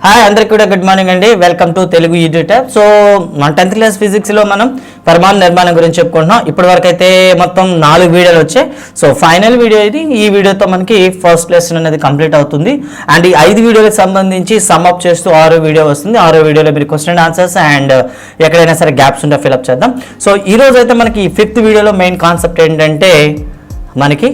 Hi అందరికీ కూడా good morning అండి. Welcome to Telugu YouTube tab. So మన 10th క్లాస్ ఫిజిక్స్లో మనం పరమాణు నిర్మాణం గురించి చెప్పుకుంటున్నాం. ఇప్పటి వరకు అయితే మొత్తం 4 వీడియోలు వచ్చాయి. సో ఫైనల్ వీడియో ఇది. ఈ వీడియోతో మనకి ఫస్ట్ లెసన్ అనేది కంప్లీట్ అవుతుంది. అండ్ ఈ 5 వీడియోలకు సంబంధించి సమ్ అప్ చేస్తూ 6 వీడియో వస్తుంది. 6 వీడియోలో మీరు క్వశ్చన్ అండ్ ఆన్సర్స్ అండ్ ఎక్కడైనా సరే గ్యాప్స్ ఉంటే ఫిల్అప్ చేద్దాం. సో ఈ రోజు అయితే మనకి 5th వీడియోలో మెయిన్ కాన్సెప్ట్ ఏంటంటే మనకి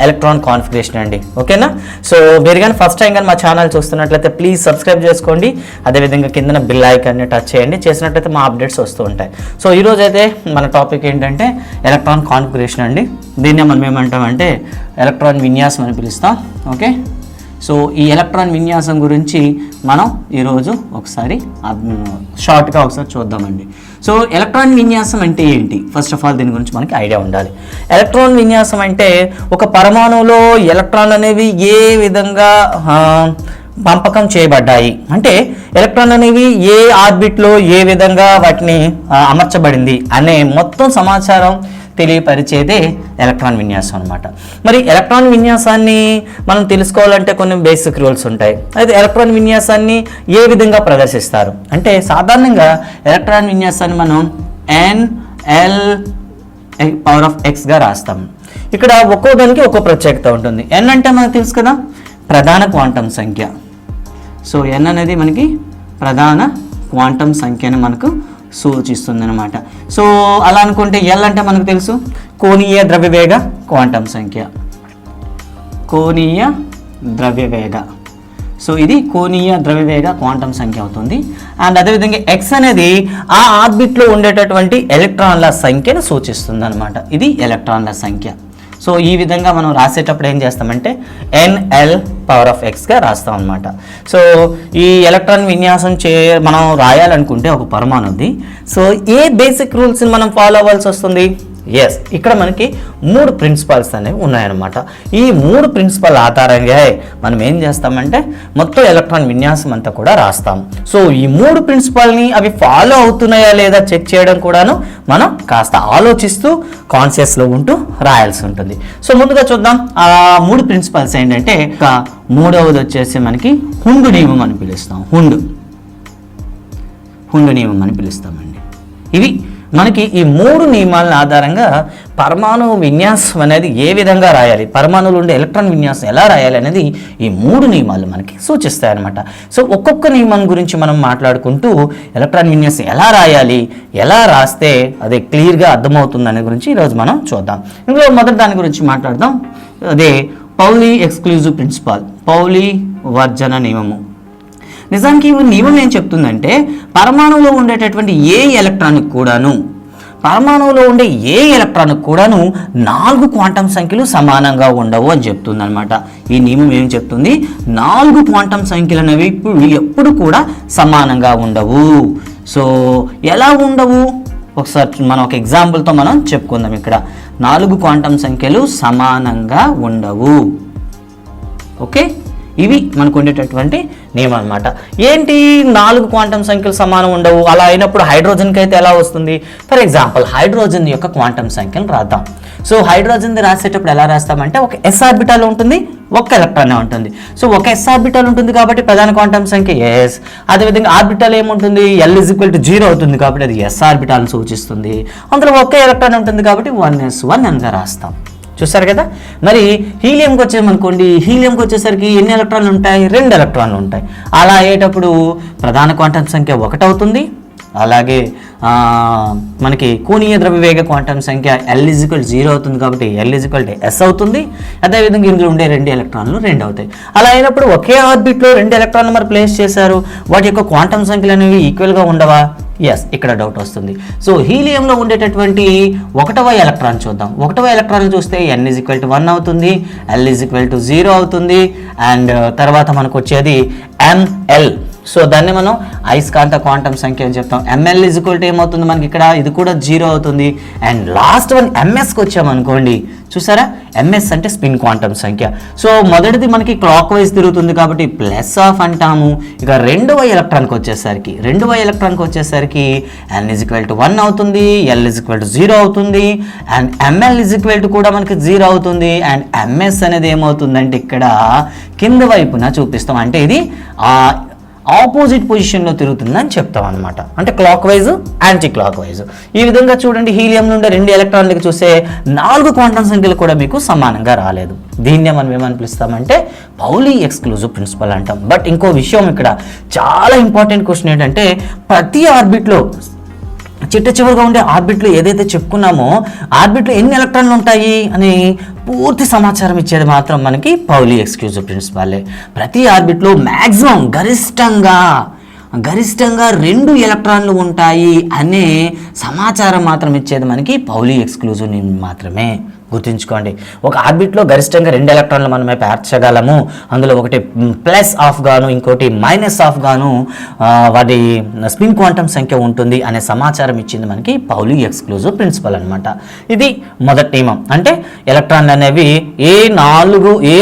ఎలక్ట్రాన్ కాన్ఫిగరేషన్ అండి. ఓకేనా? సో మీరు కానీ ఫస్ట్ టైం కానీ మా ఛానల్ చూస్తున్నట్లయితే ప్లీజ్ సబ్స్క్రైబ్ చేసుకోండి. అదేవిధంగా కింద బిల్ ఐకాన్ని టచ్ చేయండి. చేసినట్లయితే మా అప్డేట్స్ వస్తూ ఉంటాయి. సో ఈరోజు అయితే మన టాపిక్ ఏంటంటే ఎలక్ట్రాన్ కాన్ఫిగరేషన్ అండి. దీన్నే మనం ఏమంటామంటే ఎలక్ట్రాన్ విన్యాసం అని పిలుస్తాం. ఓకే, సో ఈ ఎలక్ట్రాన్ విన్యాసం గురించి మనం ఈరోజు ఒకసారి షార్ట్గా ఒకసారి చూద్దామండి. సో ఎలక్ట్రాన్ విన్యాసం అంటే ఏంటి? ఫస్ట్ ఆఫ్ ఆల్ దీని గురించి మనకి ఐడియా ఉండాలి. ఎలక్ట్రాన్ విన్యాసం అంటే ఒక పరమాణువులో ఎలక్ట్రాన్లు అనేవి ఏ విధంగా పంపకం చేయబడ్డాయి, అంటే ఎలక్ట్రాన్ అనేవి ఏ ఆర్బిట్లో ఏ విధంగా వాటిని అమర్చబడింది అనే మొత్తం సమాచారం తెలియపరిచేదే ఎలక్ట్రాన్ విన్యాసం అనమాట. మరి ఎలక్ట్రాన్ విన్యాసాన్ని మనం తెలుసుకోవాలంటే కొన్ని బేసిక్ రూల్స్ ఉంటాయి. అయితే ఎలక్ట్రాన్ విన్యాసాన్ని ఏ విధంగా ప్రదర్శిస్తారు అంటే సాధారణంగా ఎలక్ట్రాన్ విన్యాసాన్ని మనం NL పవర్ ఆఫ్ Xగా రాస్తాం. ఇక్కడ ఒక్కో దానికి ఒక్కో ప్రత్యేకత ఉంటుంది. N అంటే మనకు తెలుసు కదా, ప్రధాన క్వాంటం సంఖ్య. సో N అనేది మనకి ప్రధాన క్వాంటం సంఖ్యను మనకు సూచిస్తుంది అనమాట. సో అలా అనుకుంటే L అంటే మనకు తెలుసు కోణీయ ద్రవ్యవేగ క్వాంటం సంఖ్య. కోణీయ ద్రవ్యవేగ, సో ఇది కోణీయ ద్రవ్యవేగ క్వాంటం సంఖ్య అవుతుంది. అండ్ అదేవిధంగా X అనేది ఆ ఆర్బిట్లో ఉండేటటువంటి ఎలక్ట్రాన్ల సంఖ్యను సూచిస్తుంది అనమాట. ఇది ఎలక్ట్రాన్ల సంఖ్య. సో ఈ విధంగా మనం రాసేటప్పుడు ఏం చేస్తామంటే NL పవర్ ఆఫ్ Xగా రాస్తాం అనమాట. సో ఈ ఎలక్ట్రాన్ విన్యాసం మనం రాయాలనుకుంటే ఒక పరమాణుది సో ఏ బేసిక్ రూల్స్ని మనం ఫాలో అవ్వాల్సి వస్తుంది? ఎస్, ఇక్కడ మనకి 3 ప్రిన్సిపల్స్ అనేవి ఉన్నాయన్నమాట. ఈ 3 ప్రిన్సిపల్ ఆధారంగా మనం ఏం చేస్తామంటే మొత్తం ఎలక్ట్రాన్ విన్యాసం అంతా కూడా రాస్తాం. సో ఈ 3 ప్రిన్సిపల్ని అవి ఫాలో అవుతున్నాయా లేదా చెక్ చేయడం కూడాను మనం కాస్త ఆలోచిస్తూ కాన్షియస్లో ఉంటూ రాయాల్సి ఉంటుంది. సో ముందుగా చూద్దాం ఆ 3 ప్రిన్సిపల్స్ ఏంటంటే. మూడవది వచ్చేసి మనకి హుండు నియమం అని పిలుస్తాం. హుండు నియమం అని పిలుస్తామండి. ఇవి మనకి ఈ 3 నియమాల ఆధారంగా పరమాణు విన్యాసం అనేది ఏ విధంగా రాయాలి, పరమాణువులు ఉండే ఎలక్ట్రాన్ విన్యాసం ఎలా రాయాలి అనేది ఈ 3 నియమాలు మనకి సూచిస్తాయన్నమాట. సో ఒక్కొక్క నియమం గురించి మనం మాట్లాడుకుంటూ ఎలక్ట్రాన్ విన్యాసం ఎలా రాయాలి, ఎలా రాస్తే అది క్లియర్గా అర్థమవుతుంది అనే గురించి ఈరోజు మనం చూద్దాం. ఇందులో మొదటి దాని గురించి మాట్లాడదాం. అదే పౌలీ ఎక్స్క్లూజివ్ ప్రిన్సిపల్, పౌలీ వర్జన నియమము. నిజానికి ఈ నియమం ఏం చెప్తుందంటే పరమాణువులో ఉండేటటువంటి ఏ ఎలక్ట్రాన్కి కూడాను 4 క్వాంటం సంఖ్యలు సమానంగా ఉండవు అని చెప్తుంది అనమాట. ఈ నియమం ఏం చెప్తుంది? 4 క్వాంటం సంఖ్యలు అనేవి ఎప్పుడు కూడా సమానంగా ఉండవు. సో ఎలా ఉండవు ఒకసారి మనం ఒక ఎగ్జాంపుల్తో మనం చెప్పుకుందాం. ఇక్కడ 4 క్వాంటం సంఖ్యలు సమానంగా ఉండవు. ఓకే, ఇవి మనకు ఉండేటటువంటి నియమం అనమాట. ఏంటి 4 క్వాంటం సంఖ్యలు సమానం ఉండవు? అలా అయినప్పుడు హైడ్రోజన్కి అయితే ఎలా వస్తుంది? ఫర్ ఎగ్జాంపుల్ హైడ్రోజన్ యొక్క క్వాంటం సంఖ్యను రాద్దాం. సో హైడ్రోజన్ రాసేటప్పుడు ఎలా రాస్తామంటే ఒక S ఆర్బిటాల్ ఉంటుంది, ఒక ఎలక్ట్రాన్ ఉంటుంది. సో ఒక S ఆర్బిటాల్ ఉంటుంది కాబట్టి ప్రధాన క్వాంటం సంఖ్య S. అదేవిధంగా ఆర్బిటాల్ ఏముంటుంది? L = 0 అవుతుంది కాబట్టి అది S ఆర్బిటాల్ సూచిస్తుంది. అందులో ఒకే ఎలక్ట్రాన్ ఉంటుంది కాబట్టి 1s1 అని రాస్తాం. చూసారు కదా. మరి హీలియంకి వచ్చేమనుకోండి, హీలియంకి వచ్చేసరికి ఎన్ని ఎలక్ట్రాన్లు ఉంటాయి? 2 ఎలక్ట్రాన్లు ఉంటాయి. అలా అయ్యేటప్పుడు ప్రధాన క్వాంటం సంఖ్య 1 అవుతుంది. అలాగే మనకి కోణీయ ద్రవ్యవేగ క్వాంటం సంఖ్య L = 0 అవుతుంది కాబట్టి L = S అవుతుంది. అదేవిధంగా ఇందులో ఉండే 2 ఎలక్ట్రాన్లు 2 అవుతాయి. అలా అయినప్పుడు ఒకే ఆర్బిట్లో 2 ఎలక్ట్రాన్లు మరి ప్లేస్ చేశారు, వాటి యొక్క క్వాంటం సంఖ్యలు అనేవి ఈక్వల్గా ఉండవా? ఎస్, ఇక్కడ డౌట్ వస్తుంది. సో హీలియంలో ఉండేటటువంటి 1వ ఎలక్ట్రాన్ చూద్దాం. 1వ ఎలక్ట్రాన్ చూస్తే N = 1 అవుతుంది, L = 0 అవుతుంది. అండ్ తర్వాత మనకు వచ్చేది ML. సో దాన్ని మనం అయస్కాంత క్వాంటం సంఖ్య అని చెప్తాం. ML = ఏమవుతుంది మనకి ఇక్కడ? ఇది కూడా 0 అవుతుంది. అండ్ లాస్ట్ వన్ MSకి వచ్చామనుకోండి, చూసారా, MS అంటే స్పిన్ క్వాంటం సంఖ్య. సో మొదటిది మనకి క్లాక్ వైజ్ తిరుగుతుంది కాబట్టి ప్లస్ ఆఫ్ అంటాము. ఇక రెండవ ఎలక్ట్రాన్కి వచ్చేసరికి N = 1 అవుతుంది, L = 0 అవుతుంది. అండ్ ML = కూడా మనకి 0 అవుతుంది. అండ్ MS అనేది ఏమవుతుందంటే ఇక్కడ కింద వైపున చూపిస్తాం. అంటే ఇది ఆపోజిట్ పొజిషన్లో తిరుగుతుందని చెప్తాం అనమాట. అంటే clock wise, anti clock wise. ఈ విధంగా చూడండి, హీలియం నుండి 2 ఎలక్ట్రాన్లకు చూస్తే 4 క్వాంటం సంఖ్యలు కూడా మీకు సమానంగా రాలేదు. దీన్నే మనం ఏమని పిలుస్తామంటే పౌలీ ఎక్స్క్లూజివ్ ప్రిన్సిపల్ అంటాం. బట్ ఇంకో విషయం ఇక్కడ చాలా ఇంపార్టెంట్ క్వశ్చన్ ఏంటంటే, ప్రతి ఆర్బిట్లో చిట్ట చివరిగా ఉండే ఆర్బిట్లో ఏదైతే చెప్పుకున్నామో ఆర్బిట్లో ఎన్ని ఎలక్ట్రాన్లు ఉంటాయి అని పూర్తి సమాచారం ఇచ్చేది మాత్రం మనకి పౌలీ ఎక్స్క్లూజివ్ ప్రిన్సిపలే. ప్రతి ఆర్బిట్లో మ్యాక్సిమం గరిష్టంగా 2 ఎలక్ట్రాన్లు ఉంటాయి అనే సమాచారం మాత్రం ఇచ్చేది మనకి పౌలీ ఎక్స్క్లూజివ్ మాత్రమే. గుర్తుంచుకోండి, ఒక ఆర్బిట్లో గరిష్టంగా 2 ఎలక్ట్రాన్లు మనమే పేర్చగలము. అందులో ఒకటి ప్లస్ ఆఫ్ గాను ఇంకోటి మైనస్ ఆఫ్ గాను వాటి స్పిన్ క్వాంటం సంఖ్య ఉంటుంది అనే సమాచారం ఇచ్చింది మనకి పౌలీ ఎక్స్క్లూజివ్ ప్రిన్సిపల్ అనమాట. ఇది మొదటి నియమం. అంటే ఎలక్ట్రాన్లు అనేవి ఏ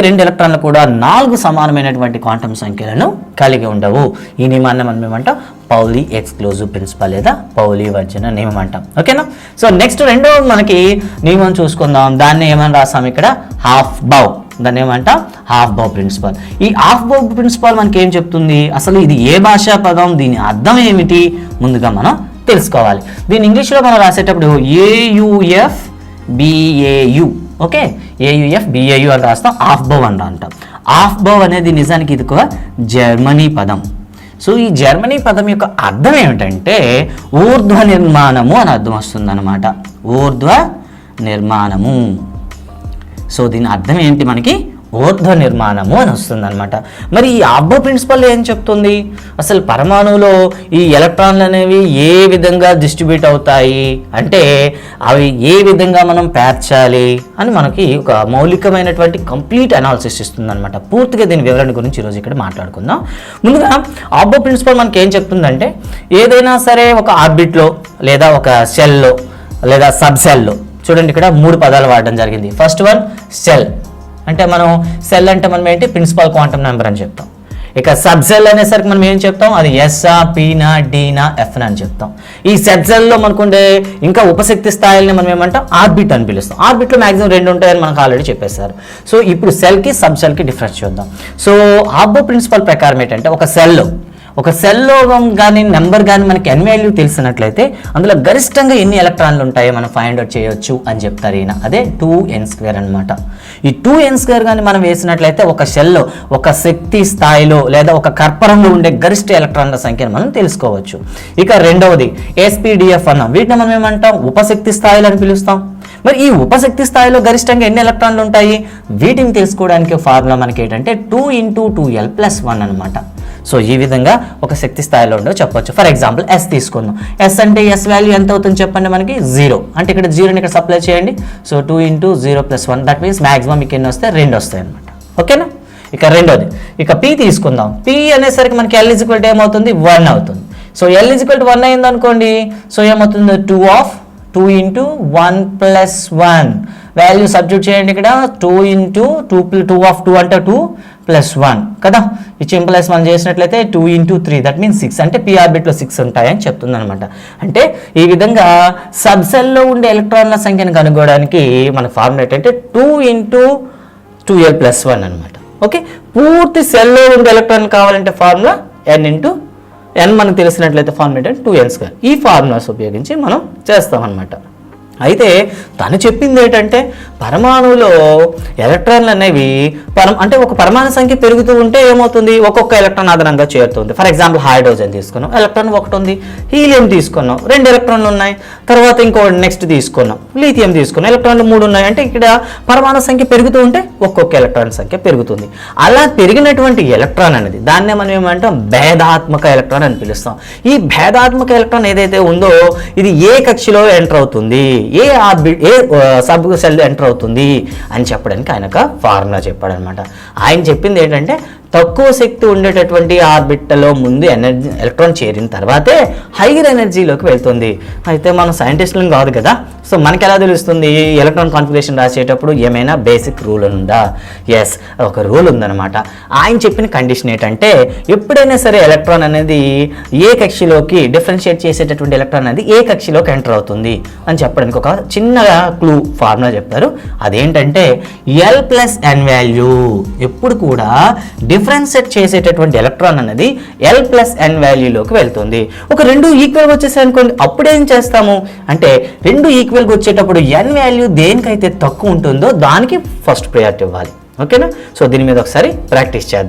2 ఎలక్ట్రాన్లు కూడా 4 సమానమైనటువంటి క్వాంటం సంఖ్యలను కలిగి ఉండవు. ఈ నియమాన్ని మనం ఏమంటాం? పౌలీ ఎక్స్క్లూజివ్ ప్రిన్సిపల్ లేదా పౌలీ వర్జన నియమం అంటాం. ఓకేనా? సో నెక్స్ట్ రెండవ మనకి నియమం చూసుకుందాం. దాన్ని ఏమని రాసాం ఇక్కడ? హాఫ్ బౌ. దాన్ని ఏమంటాం? హాఫ్ బౌ ప్రిన్సిపల్. ఈ హాఫ్ బౌ ప్రిన్సిపల్ మనకి ఏం చెప్తుంది? అసలు ఇది ఏ భాషా పదం, దీని అర్థం ఏమిటి ముందుగా మనం తెలుసుకోవాలి. దీన్ని ఇంగ్లీష్లో మనం రాసేటప్పుడు AUF BAU, okay, AUF BAU అని రాస్తాం. హాఫ్ బౌ అని అంటాం. హాఫ్ బౌ అనేది నిజానికి ఇది ఒక జర్మనీ పదం. సో ఈ జర్మనీ పదం యొక్క అర్థం ఏమిటంటే ఊర్ధ్వ నిర్మాణము అని అర్థం వస్తుందన్నమాట. ఊర్ధ్వ నిర్మాణము. సో దీని అర్థం ఏంటి? మనకి ఊర్ధ్వ నిర్మాణము అని వస్తుంది అనమాట. మరి ఈ హాఫ్ ప్రిన్సిపల్ ఏం చెప్తుంది? అసలు పరమాణువులో ఈ ఎలక్ట్రాన్లు అనేవి ఏ విధంగా డిస్ట్రిబ్యూట్ అవుతాయి, అంటే అవి ఏ విధంగా మనం పేర్చాలి అని మనకి ఒక మౌలికమైనటువంటి కంప్లీట్ అనాలిసిస్ ఇస్తుంది అనమాట. పూర్తిగా దీని వివరణ గురించి ఈరోజు ఇక్కడ మాట్లాడుకుందాం. ముందుగా హాఫ్ ప్రిన్సిపల్ మనకి ఏం చెప్తుందంటే, ఏదైనా సరే ఒక ఆర్బిట్లో లేదా ఒక సెల్లో లేదా సబ్ సెల్లో, చూడండి ఇక్కడ 3 పదాలు వాడడం జరిగింది. First one cell. అంటే మనం సెల్ అంటే మనం ఏంటి? ప్రిన్సిపల్ క్వాంటమ్ నెంబర్ అని చెప్తాం. ఇక సబ్ సెల్ అనేసరికి మనం ఏం చెప్తాం? అది ఎస్ఆ, పీనా, డీనా, ఎఫ్నా అని చెప్తాం. ఈ సబ్ సెల్లో మనకుండే ఇంకా ఉపశక్తి స్థాయిల్ని మనం ఏమంటాం? ఆర్బిట్ అని పిలుస్తాం. ఆర్బిట్లో మ్యాక్సిమం 2 ఉంటాయని మనకు ఆల్రెడీ చెప్పేశారు. సో ఇప్పుడు సెల్కి సబ్ సెల్కి డిఫరెన్స్ చూద్దాం. సో హాఫ్ ప్రిన్సిపల్ ప్రకారం ఏంటంటే, ఒక సెల్లో కానీ నెంబర్ కానీ మనకి ఎన్ వాల్యూ తెలిసినట్లయితే అందులో గరిష్టంగా ఎన్ని ఎలక్ట్రాన్లు ఉంటాయో మనం ఫైండ్ అవుట్ చేయొచ్చు అని చెప్తారు ఈయన. అదే 2n² అనమాట. ఈ 2n² కానీ మనం వేసినట్లయితే ఒక సెల్లో ఒక శక్తి స్థాయిలో లేదా ఒక కర్పరంలో ఉండే గరిష్ట ఎలక్ట్రాన్ల సంఖ్యను మనం తెలుసుకోవచ్చు. ఇక రెండవది SPDF అన్నాం. వీటిని మనం ఏమంటాం? ఉపశక్తి స్థాయిలు అని పిలుస్తాం. మరి ఈ ఉపశక్తి స్థాయిలో గరిష్టంగా ఎన్ని ఎలక్ట్రాన్లు ఉంటాయి వీటిని తెలుసుకోవడానికి ఫార్ములా మనకి ఏంటంటే 2 × 2l+1 అనమాట. సో ఈ విధంగా ఒక శక్తి స్థాయిలో ఉండో చెప్పొచ్చు. ఫర్ ఎగ్జాంపుల్ S తీసుకుందాం. S అంటే S వాల్యూ ఎంత అవుతుంది చెప్పండి? మనకి 0. అంటే ఇక్కడ 0ని ఇక్కడ సప్లై చేయండి. సో 2 × 0+1 దట్ మీన్స్ మ్యాక్సిమం మీకు ఎన్ని వస్తాయి? 2 వస్తాయి అనమాట. ఓకేనా? ఇక రెండోది, ఇక P తీసుకుందాం. P అనేసరికి మనకి L = ఏమవుతుంది? 1 అవుతుంది. సో L = 1 అయింది అనుకోండి. సో ఏమవుతుంది? 2 × 1+1 వాల్యూ సబ్స్టిట్యూట్ చేయండి ఇక్కడ. 2 × 2 అంటే 2 + 1 కదా. ఈ సింప్లైజ్ మనం చేసినట్లయితే 2 × 3 దట్ మీన్స్ 6. అంటే పీ ఆర్బిట్లో 6 ఉంటాయని చెప్తుంది అనమాట. అంటే ఈ విధంగా సబ్ సెల్లో ఉండే ఎలక్ట్రాన్ల సంఖ్యను కనుగొనడానికి మన ఫార్ములా ఏంటంటే 2 × 2l+1 అనమాట. ఓకే, పూర్తి సెల్లో ఉండే ఎలక్ట్రాన్లు కావాలంటే ఫార్ములా n మనకు తెలిసినట్లయితే ఫార్ములా ఏంటంటే 2n². ఈ ఫార్ములాస్ ఉపయోగించి మనం చేస్తామన్నమాట. అయితే తను చెప్పింది ఏంటంటే పరమాణువులో ఎలక్ట్రాన్లు అనేవి అంటే ఒక పరమాణు సంఖ్య పెరుగుతూ ఉంటే ఏమవుతుంది? ఒక్కొక్క ఎలక్ట్రాన్ అదనంగా చేరుతుంది. ఫర్ ఎగ్జాంపుల్ హైడ్రోజన్ తీసుకున్నాం, ఎలక్ట్రాన్ 1 ఉంది. హీలియం తీసుకున్నాం, 2 ఎలక్ట్రాన్లు ఉన్నాయి. తర్వాత ఇంకో నెక్స్ట్ తీసుకున్నాం, లిథియం తీసుకున్నాం, ఎలక్ట్రాన్లు 3 ఉన్నాయి. అంటే ఇక్కడ పరమాణు సంఖ్య పెరుగుతూ ఉంటే ఒక్కొక్క ఎలక్ట్రాన్ సంఖ్య పెరుగుతుంది. అలా పెరిగినటువంటి ఎలక్ట్రాన్ అనేది దాన్నే మనం ఏమంటాం? భేదాత్మక ఎలక్ట్రాన్ అని పిలుస్తాం. ఈ భేదాత్మక ఎలక్ట్రాన్ ఏదైతే ఉందో ఇది ఏ కక్షలో ఎంటర్ అవుతుంది, ఏ సబ్ సెల్ ఎంటర్ అవుతుంది అని చెప్పడానికి ఆయన ఒక ఫార్ములా చెప్పాడు అనమాట. ఆయన చెప్పింది ఏంటంటే తక్కువ శక్తి ఉండేటటువంటి ఆర్బిట్లో ముందు ఎలక్ట్రాన్ చేరిన తర్వాతే హైయర్ ఎనర్జీలోకి వెళ్తుంది. అయితే మనం సైంటిస్టులం కాదు కదా, సో మనకి ఎలా తెలుస్తుంది? ఎలక్ట్రాన్ కాన్ఫిగరేషన్ రాసేటప్పుడు ఏమైనా బేసిక్ రూల్ ఉందా? ఎస్, ఒక రూల్ ఉందన్నమాట. ఆయన చెప్పిన కండిషన్ ఏంటంటే ఎప్పుడైనా సరే ఎలక్ట్రాన్ అనేది ఏ కక్షలోకి డిఫరెన్షియేట్ చేసేటటువంటి ఎలక్ట్రాన్ అనేది ఏ కక్షలోకి ఎంటర్ అవుతుంది అని చెప్పడానికి ఒక చిన్న క్లూ ఫార్ములా చెప్తారు. అదేంటంటే L+n వాల్యూ ఎప్పుడు కూడా డిఫరెన్షియేట్ చేసేటటువంటి ఎలక్ట్రాన్ అనేది L+N వాల్యూలోకి వెళ్తుంది. ఒక రెండు ఈక్వల్గా వచ్చేసాయి అనుకోండి, అప్పుడు ఏం చేస్తాము అంటే రెండు ఈక్వల్గా వచ్చేటప్పుడు N వాల్యూ దేనికైతే తక్కువ ఉంటుందో దానికి ఫస్ట్ ప్రయారిటీ ఇవ్వాలి. ఓకేనా? సో దీని మీద ఒకసారి ప్రాక్టీస్ చేద్దాం.